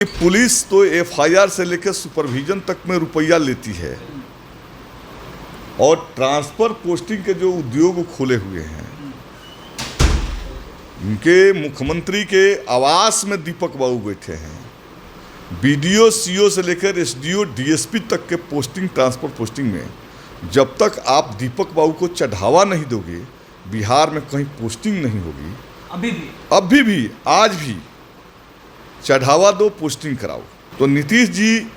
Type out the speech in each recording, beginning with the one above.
Police तो FIR से लेकर सुपरविजन तक में रुपया लेती है और ट्रांसफर पोस्टिंग के जो उद्योग खोले हुए हैं उनके मुख्यमंत्री के आवास में दीपक बाबू बैठे हैं। बीडीओ सीओ से लेकर एसडीओ डीएसपी तक के पोस्टिंग ट्रांसफर पोस्टिंग में जब तक आप दीपक बाबू को चढ़ावा नहीं दोगे बिहार में कहीं पोस्टिंग नहीं होगी। अभी भी आज भी चढ़ावा दो, पोस्टिंग कराओ। तो नीतीश जी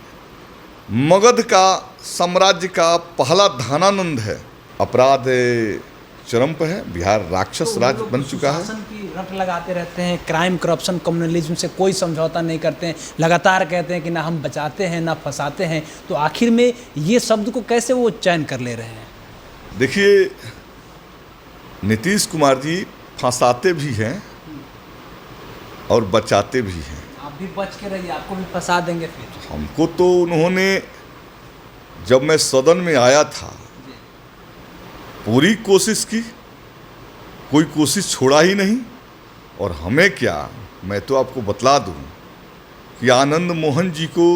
मगध का साम्राज्य का पहला धनानंद है। अपराध चरम पर है, बिहार राक्षस राज्य बन चुका है। शासन की रट लगाते रहते हैं, क्राइम करप्शन कम्युनलिज्म से कोई समझौता नहीं करते हैं, लगातार कहते हैं कि ना हम बचाते हैं ना फंसाते हैं। तो आखिर में ये शब्द को कैसे वो चयन कर ले रहे हैं? देखिए, नीतीश कुमार जी फंसाते भी हैं और बचाते भी हैं। आप भी बच के रहिए, आपको भी फंसा देंगे फिर। हमको तो उन्होंने, जब मैं सदन में आया था, पूरी कोशिश की, कोई कोशिश छोड़ा ही नहीं। और हमें क्या, मैं तो आपको बतला दूं कि आनंद मोहन जी को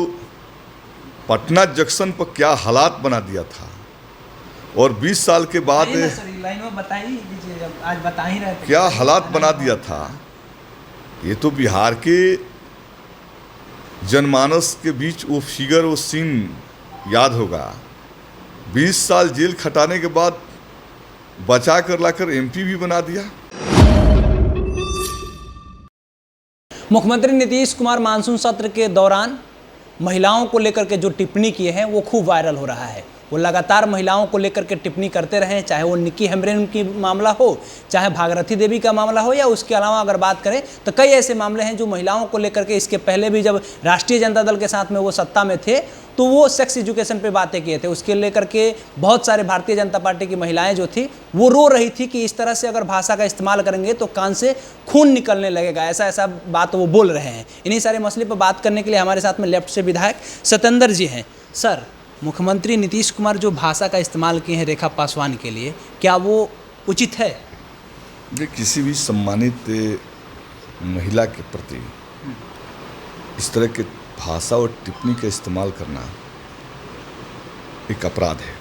पटना जंक्शन पर क्या हालात बना दिया था और 20 साल के बाद लाइन में बताइए, आज बता ही रहे थे क्या हालात बना दिया था। ये तो बिहार के जनमानस के बीच वो फिगर, वो सीन याद होगा। 20 साल जेल खटाने के बाद बचा कर लाकर एमपी भी बना दिया। मुख्यमंत्री नीतीश कुमार मानसून सत्र के दौरान महिलाओं को लेकर के जो टिप्पणी किए हैं वो खूब वायरल हो रहा है। वो लगातार महिलाओं को लेकर के टिप्पणी करते रहे, चाहे वो निक्की हेम्ब्रेन की मामला हो, चाहे भागीरथी देवी का मामला हो, या उसके अलावा अगर बात करें तो कई ऐसे मामले हैं जो महिलाओं को लेकर के, इसके पहले भी जब राष्ट्रीय जनता दल के साथ में वो सत्ता में थे तो वो सेक्स एजुकेशन पे बातें किए थे। उसके लेकर के बहुत सारे भारतीय जनता पार्टी की महिलाएं जो थी वो रो रही थी कि इस तरह से अगर भाषा का इस्तेमाल करेंगे तो कान से खून निकलने लगेगा, ऐसा बात वो बोल रहे हैं। इन्हीं सारे मसले पर बात करने के लिए हमारे साथ में लेफ्ट से विधायक सत्येंद्र जी हैं। सर, मुख्यमंत्री नीतीश कुमार जो भाषा का इस्तेमाल किए हैं रेखा पासवान के लिए, क्या वो उचित है? ये किसी भी सम्मानित महिला के प्रति इस तरह के भाषा और टिप्पणी का इस्तेमाल करना एक अपराध है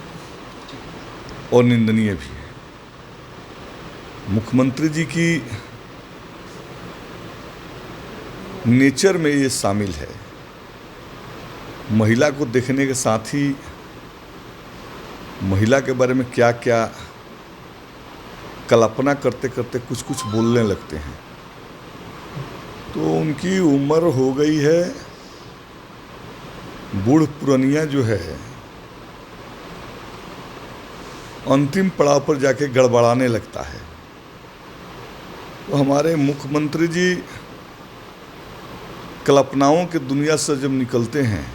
और निंदनीय भी है। मुख्यमंत्री जी की नेचर में ये शामिल है। महिला को देखने के साथ ही महिला के बारे में क्या क्या कल्पना करते करते कुछ कुछ बोलने लगते हैं। तो उनकी उम्र हो गई है, बूढ़ पुरानिया जो है अंतिम पड़ाव पर जाके गड़बड़ाने लगता है। तो हमारे मुख्यमंत्री जी कल्पनाओं के दुनिया से जब निकलते हैं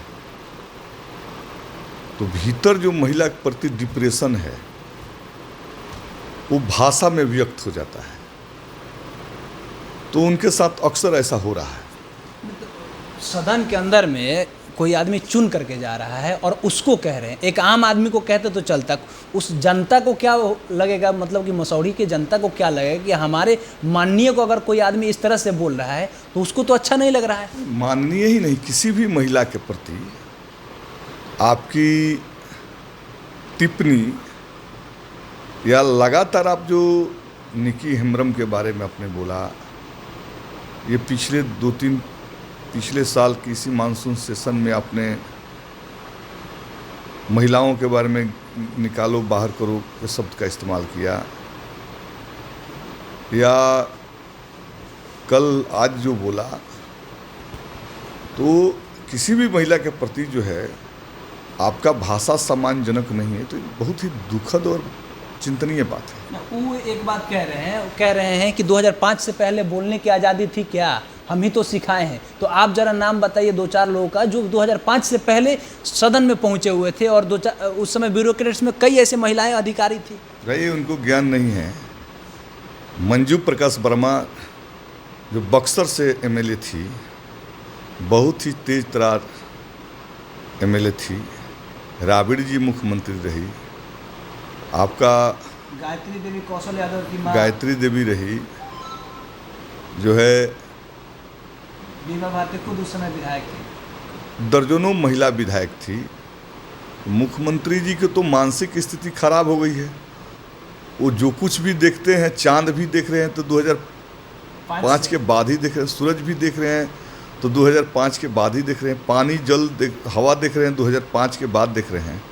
तो भीतर जो महिला के प्रति डिप्रेशन है वो भाषा में व्यक्त हो जाता है। तो उनके साथ अक्सर ऐसा हो रहा है। सदन के अंदर में कोई आदमी चुन करके जा रहा है और उसको कह रहे हैं, एक आम आदमी को कहते तो चलता, उस जनता को क्या लगेगा, मतलब कि मसौढ़ी की जनता को क्या लगेगा कि हमारे माननीय को अगर कोई आदमी इस तरह से बोल रहा है तो उसको तो अच्छा नहीं लग रहा है। माननीय ही नहीं, किसी भी महिला के प्रति आपकी टिप्पणी या लगातार आप जो निक्की हेम्ब्रेन के बारे में आपने बोला, ये पिछले साल की इसी मानसून सेशन में आपने महिलाओं के बारे में निकालो बाहर करो के शब्द का इस्तेमाल किया, या कल आज जो बोला, तो किसी भी महिला के प्रति जो है आपका भाषा सम्मानजनक नहीं है, तो बहुत ही दुखद और चिंतनीय बात है। वो एक बात कह रहे हैं कि 2005 से पहले बोलने की आज़ादी थी क्या, हम ही तो सिखाए हैं। तो आप जरा नाम बताइए 2-4 लोगों का जो 2005 से पहले सदन में पहुंचे हुए थे और उस समय ब्यूरोक्रेट्स में कई ऐसे महिलाएं अधिकारी थी। भाई उनको ज्ञान नहीं है। मंजू प्रकाश वर्मा जो बक्सर से एमएलए थी, बहुत ही तेज तरार एमएलए थी। राबड़ी जी मुख्यमंत्री रही, आपका गायत्री देवी कौशल यादव की मां गायत्री देवी रही, जो है बीमा भारती खुद उस समय विधायक थे। दर्जनों महिला विधायक थी। मुख्यमंत्री जी की तो मानसिक स्थिति खराब हो गई है। वो जो कुछ भी देखते हैं, चांद भी देख रहे हैं तो 2005 के बाद ही देख रहे हैं, सूरज भी देख रहे हैं तो 2005 के बाद ही देख रहे हैं, पानी जल हवा देख रहे हैं 2005 के बाद देख रहे हैं।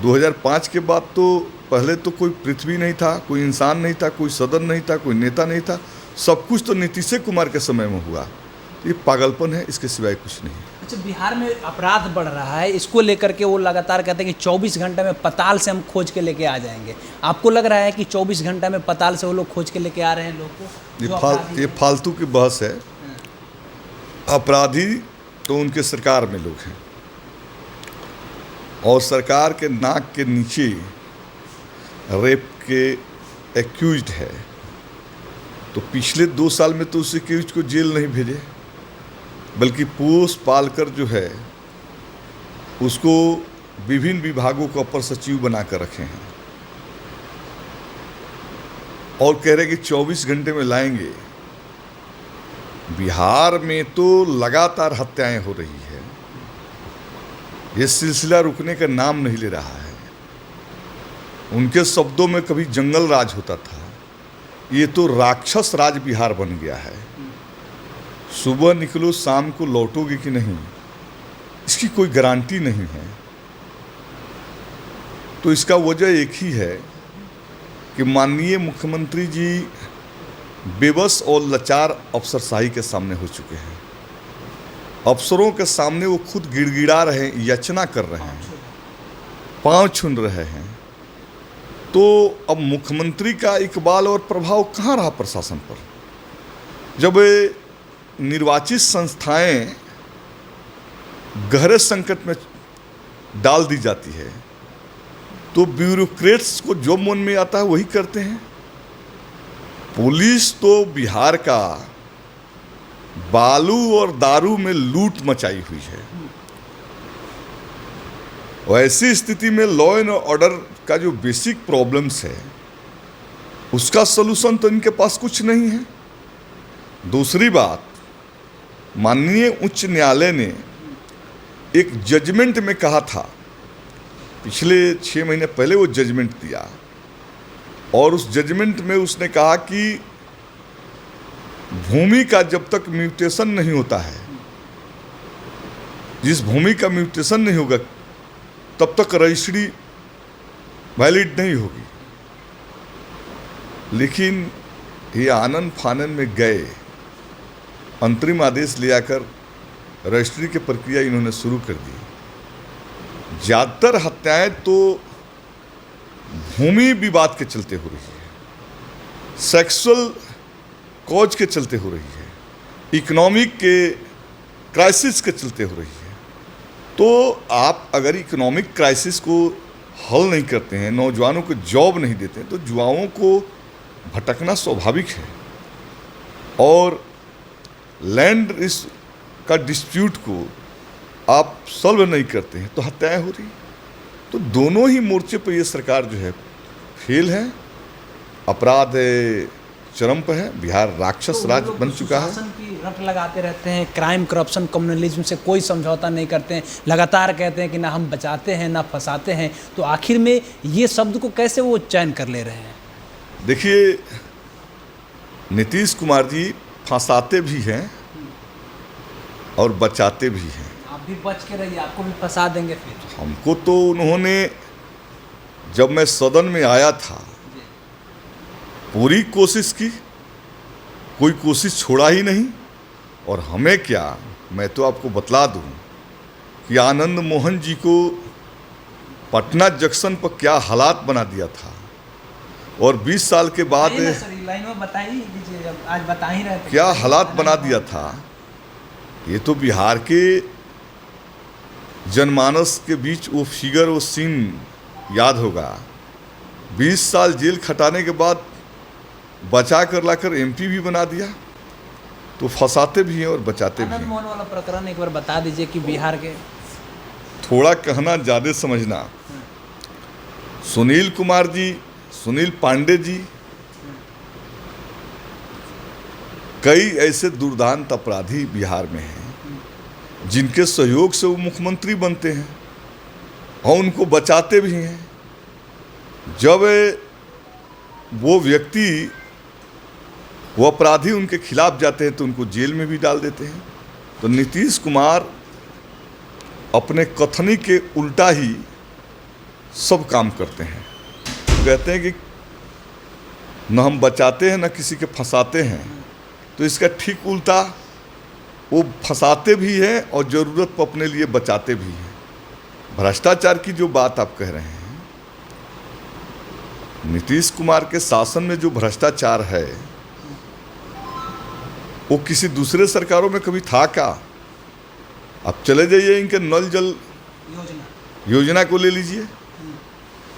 2005 के बाद तो पहले तो कोई पृथ्वी नहीं था, कोई इंसान नहीं था, कोई सदन नहीं था, कोई नेता नहीं था। सब कुछ तो नीतीश कुमार के समय में हुआ। ये पागलपन है, इसके सिवाय कुछ नहीं। अच्छा, बिहार में अपराध बढ़ रहा है, इसको लेकर के वो लगातार कहते हैं कि 24 घंटे में पताल से हम खोज के लेके आ जाएंगे। आपको लग रहा है कि 24 घंटे में पताल से वो लोग खोज के लेके आ रहे हैं लोग को? ये फालतू की बहस है। अपराधी तो उनके सरकार में लोग हैं और सरकार के नाक के नीचे रेप के एक्यूज्ड है, तो पिछले 2 साल में तो उस एक्यूज्ड को जेल नहीं भेजे, बल्कि पोस पालकर जो है उसको विभिन्न विभागों को अपर सचिव बना कर रखे हैं और कह रहे कि 24 घंटे में लाएंगे। बिहार में तो लगातार हत्याएं हो रही है, ये सिलसिला रुकने का नाम नहीं ले रहा है। उनके शब्दों में कभी जंगल राज होता था, ये तो राक्षस राज बिहार बन गया है। सुबह निकलो शाम को लौटोगे कि नहीं, इसकी कोई गारंटी नहीं है। तो इसका वजह एक ही है कि माननीय मुख्यमंत्री जी बेबस और लाचार अफसरशाही के सामने हो चुके हैं। अफसरों के सामने वो खुद गिड़गिड़ा रहे हैं, याचना कर रहे हैं, पांव छून रहे हैं। तो अब मुख्यमंत्री का इकबाल और प्रभाव कहाँ रहा प्रशासन पर? जब निर्वाचित संस्थाएं गहरे संकट में डाल दी जाती है तो ब्यूरोक्रेट्स को जो मन में आता है वही करते हैं। पुलिस तो बिहार का बालू और दारू में लूट मचाई हुई है। ऐसी स्थिति में लॉ एंड ऑर्डर का जो बेसिक प्रॉब्लम्स है उसका सलूशन तो इनके पास कुछ नहीं है। दूसरी बात, माननीय उच्च न्यायालय ने एक जजमेंट में कहा था, पिछले 6 महीने पहले वो जजमेंट दिया और उस जजमेंट में उसने कहा कि भूमि का जब तक म्यूटेशन नहीं होता है, जिस भूमि का म्यूटेशन नहीं होगा तब तक रजिस्ट्री वैलिड नहीं होगी। लेकिन ये आनन फानन में गए, अंतरिम आदेश ले आकर रजिस्ट्री की प्रक्रिया इन्होंने शुरू कर दी। ज़्यादातर हत्याएं तो भूमि विवाद के चलते हो रही है, सेक्सुअल कॉज के चलते हो रही है, इकोनॉमिक के क्राइसिस के चलते हो रही है। तो आप अगर इकोनॉमिक क्राइसिस को हल नहीं करते हैं, नौजवानों को जॉब नहीं देते हैं, तो युवाओं को भटकना स्वाभाविक है। और लैंड का डिस्प्यूट को आप सॉल्व नहीं करते हैं तो हत्याएं हो रही। तो दोनों ही मोर्चे पर ये सरकार जो है फेल है, अपराध चरम पर है, बिहार राक्षस राज बन चुका है। शासन की रट लगाते रहते हैं, क्राइम करप्शन कम्युनलिज्म से कोई समझौता नहीं करते हैं, लगातार कहते हैं कि ना हम बचाते हैं ना फंसाते हैं। तो आखिर में ये शब्द को कैसे वो चयन कर ले रहे हैं? देखिए, नीतीश कुमार जी फंसाते भी हैं और बचाते भी हैं। आप भी बच के रहिए, आपको भी फंसा देंगे फिर। हमको तो उन्होंने, जब मैं सदन में आया था, पूरी कोशिश की, कोई कोशिश छोड़ा ही नहीं। और हमें क्या, मैं तो आपको बतला दूं कि आनंद मोहन जी को पटना जंक्शन पर क्या हालात बना दिया था। और 20 साल के बाद लाइन में बता ही दीजिए, जब आज बता ही रहे थे क्या हालात बना दिया था। ये तो बिहार के जनमानस के बीच वो फिगर, वो सीन याद होगा। 20 साल जेल खटाने के बाद बचा कर लाकर एमपी भी बना दिया। तो फंसाते भी हैं और बचाते भी आनंद हैं। मोहन वाला प्रकरण एक बार बता दीजिए कि बिहार के थोड़ा कहना ज़्यादा समझना। सुनील कुमार जी, सुनील पांडे जी कई ऐसे दुर्दांत अपराधी बिहार में हैं जिनके सहयोग से वो मुख्यमंत्री बनते हैं और उनको बचाते भी हैं। जब वो व्यक्ति, वो अपराधी उनके खिलाफ जाते हैं तो उनको जेल में भी डाल देते हैं। तो नीतीश कुमार अपने कथनी के उल्टा ही सब काम करते हैं। तो कहते हैं कि न हम बचाते हैं न किसी के फंसाते हैं, तो इसका ठीक उल्टा, वो फंसाते भी हैं और ज़रूरत पर अपने लिए बचाते भी हैं। भ्रष्टाचार की जो बात आप कह रहे हैं, नीतीश कुमार के शासन में जो भ्रष्टाचार है वो किसी दूसरे सरकारों में कभी था क्या? आप चले जाइए इनके नल जल योजना को ले लीजिए।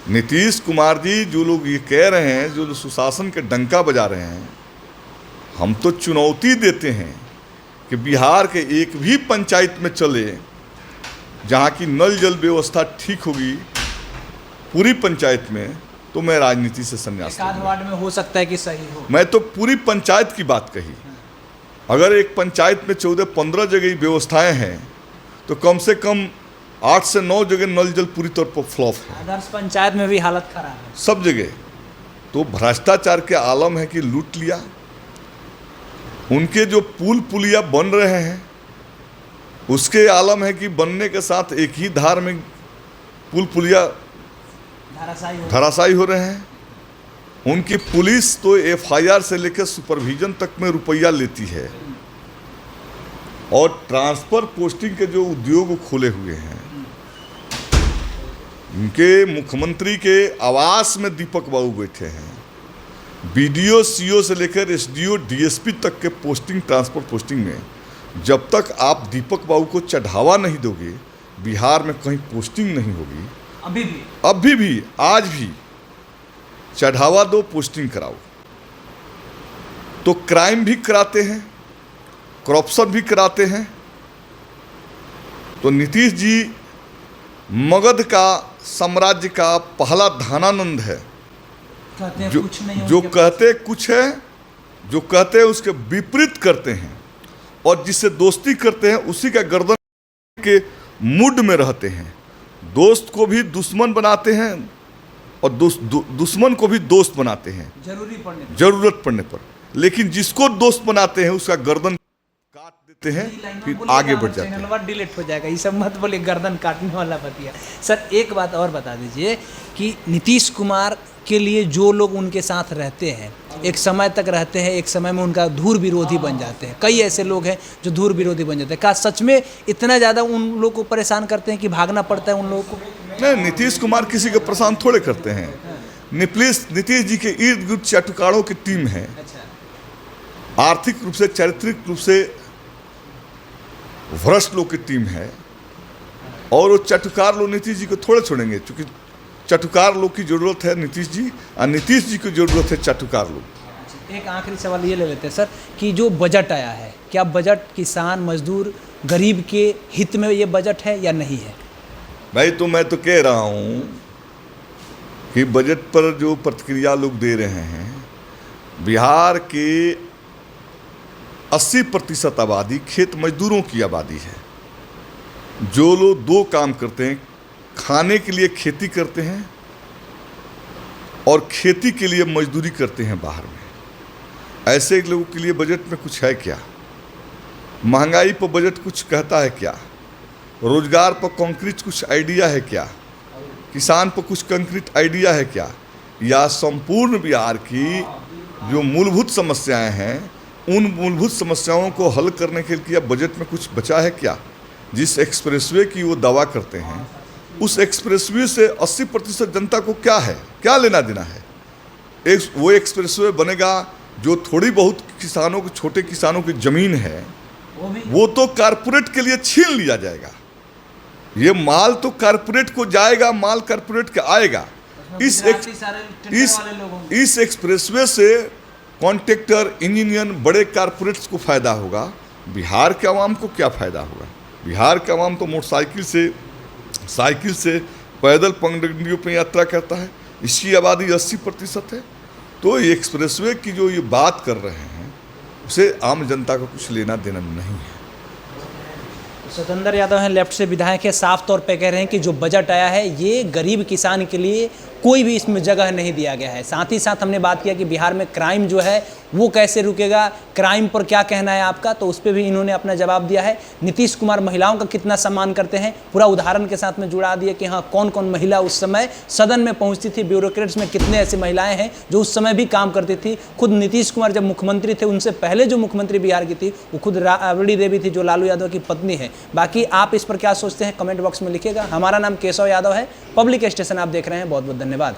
नीतीश कुमार जी जो लोग ये कह रहे हैं, जो लोग सुशासन के डंका बजा रहे हैं, हम तो चुनौती देते हैं कि बिहार के एक भी पंचायत में चले जहाँ की नल जल व्यवस्था ठीक होगी पूरी पंचायत में, तो मैं राजनीति से संन्यास लूंगा। वार्ड में हो सकता है कि सही हो। मैं तो पूरी पंचायत की बात कही। अगर एक पंचायत में 14-15 जगह व्यवस्थाएं हैं तो कम से कम 8 से 9 जगह नल जल पूरी तौर पर फ्लॉप है। आदर्श पंचायत में भी हालत खराब है सब जगह। तो भ्रष्टाचार के आलम है कि लूट लिया। उनके जो पुल पुलिया बन रहे हैं उसके आलम है कि बनने के साथ एक ही धार में पुल पुलिया धराशायी हो रहे हैं। उनकी पुलिस तो एफआईआर से लेकर सुपरविजन तक में रुपया लेती है, और ट्रांसफर पोस्टिंग के जो उद्योग खोले हुए हैं, उनके मुख्यमंत्री के आवास में दीपक बाबू बैठे हैं। बीडीओ सीओ से लेकर एसडीओ डीएसपी तक के पोस्टिंग, ट्रांसफर पोस्टिंग में जब तक आप दीपक बाबू को चढ़ावा नहीं दोगे, बिहार में कहीं पोस्टिंग नहीं होगी। अभी भी आज भी चढ़ावा दो, पोस्टिंग कराओ। तो क्राइम भी कराते हैं, करप्शन भी कराते हैं। तो नीतीश जी मगध का साम्राज्य का पहला धनानंद है। जो कहते कुछ है, जो कहते हैं उसके विपरीत करते हैं, और जिससे दोस्ती करते हैं उसी का गर्दन के मूड में रहते हैं। दोस्त को भी दुश्मन बनाते हैं और दुश्मन को भी दोस्त बनाते हैं जरूरत पड़ने पर। लेकिन जिसको दोस्त बनाते हैं उसका गर्दन काट देते हैं, फिर आगे बढ़ जाते हैं। डिलीट हो जाएगा, ये सब मत बोले, गर्दन काटने वाला बतिया। सर एक बात और बता दीजिए कि नीतीश कुमार के लिए जो लोग उनके साथ रहते हैं, एक समय तक रहते हैं, एक समय में उनका धूर विरोधी बन जाते हैं। कई ऐसे लोग हैं जो धूर विरोधी बन जाते हैं। क्या सच में इतना ज़्यादा उन लोगों को परेशान करते हैं कि भागना पड़ता है उन लोगों को? नहीं, नीतीश कुमार किसी को परेशान थोड़े करते हैं। नीतीश जी के इर्द गिर्द चाटुकारों की टीम है। आर्थिक रूप से, चारित्रिक रूप से भ्रष्ट लोग की टीम है, और वो चटुकार लोग नीतीश जी को थोड़े छोड़ेंगे, क्योंकि चटुकार लोग की जरूरत है नीतीश जी, और नीतीश जी की जरूरत है चटुकार लोग। एक आखिरी सवाल ये ले लेते हैं सर कि जो बजट आया है, क्या बजट किसान, मजदूर, गरीब के हित में ये बजट है या नहीं है? भाई तो मैं तो कह रहा हूँ कि बजट पर जो प्रतिक्रिया लोग दे रहे हैं, बिहार के 80% आबादी खेत मजदूरों की आबादी है। जो लोग दो काम करते हैं, खाने के लिए खेती करते हैं और खेती के लिए मजदूरी करते हैं बाहर में, ऐसे लोगों के लिए बजट में कुछ है क्या? महंगाई पर बजट कुछ कहता है क्या? रोजगार पर कंक्रीट कुछ आइडिया है क्या? किसान पर कुछ कंक्रीट आइडिया है क्या? या संपूर्ण बिहार की जो मूलभूत समस्याएं हैं, उन मूलभूत समस्याओं को हल करने के लिए बजट में कुछ बचा है क्या? जिस एक्सप्रेसवे की वो दावा करते हैं, उस एक्सप्रेसवे से 80% जनता को क्या है, क्या लेना देना है? वो एक्सप्रेसवे बनेगा जो थोड़ी बहुत किसानों को, छोटे किसानों की ज़मीन है, वो तो कारपोरेट के लिए छीन लिया जाएगा। ये माल तो कारपोरेट को जाएगा, माल कारपोरेट के आएगा। इस एक्सप्रेसवे से कॉन्ट्रैक्टर, इंजीनियर, बड़े कारपोरेट्स को फ़ायदा होगा। बिहार के आवाम को क्या फ़ायदा होगा? बिहार का आवाम तो मोटरसाइकिल से, साइकिल से, पैदल पगडंडियों पर यात्रा करता है। इसकी आबादी 80% है। तो ये एक्सप्रेसवे की जो ये बात कर रहे हैं, उसे आम जनता को कुछ लेना देना नहीं है। सतेंद्र यादव हैं, लेफ्ट से विधायक है, साफ तौर पे कह रहे हैं कि जो बजट आया है ये गरीब किसान के लिए कोई भी इसमें जगह नहीं दिया गया है। साथ ही साथ हमने बात किया कि बिहार में क्राइम जो है वो कैसे रुकेगा, क्राइम पर क्या कहना है आपका, तो उस पर भी इन्होंने अपना जवाब दिया है। नीतीश कुमार महिलाओं का कितना सम्मान करते हैं पूरा उदाहरण के साथ में जुड़ा दिया कि हाँ कौन कौन महिला उस समय सदन में पहुंचती थी, ब्यूरोक्रेट्स में कितने ऐसी महिलाएं हैं जो उस समय भी काम करती थी। खुद नीतीश कुमार जब मुख्यमंत्री थे उनसे पहले जो मुख्यमंत्री बिहार की थी वो खुद राबड़ी देवी थी जो लालू यादव की पत्नी है। बाकी आप इस पर क्या सोचते हैं कमेंट बॉक्स में लिखिएगा। हमारा नाम केशव यादव है, पब्लिक स्टेशन आप देख रहे हैं। बहुत बहुत धन्यवाद।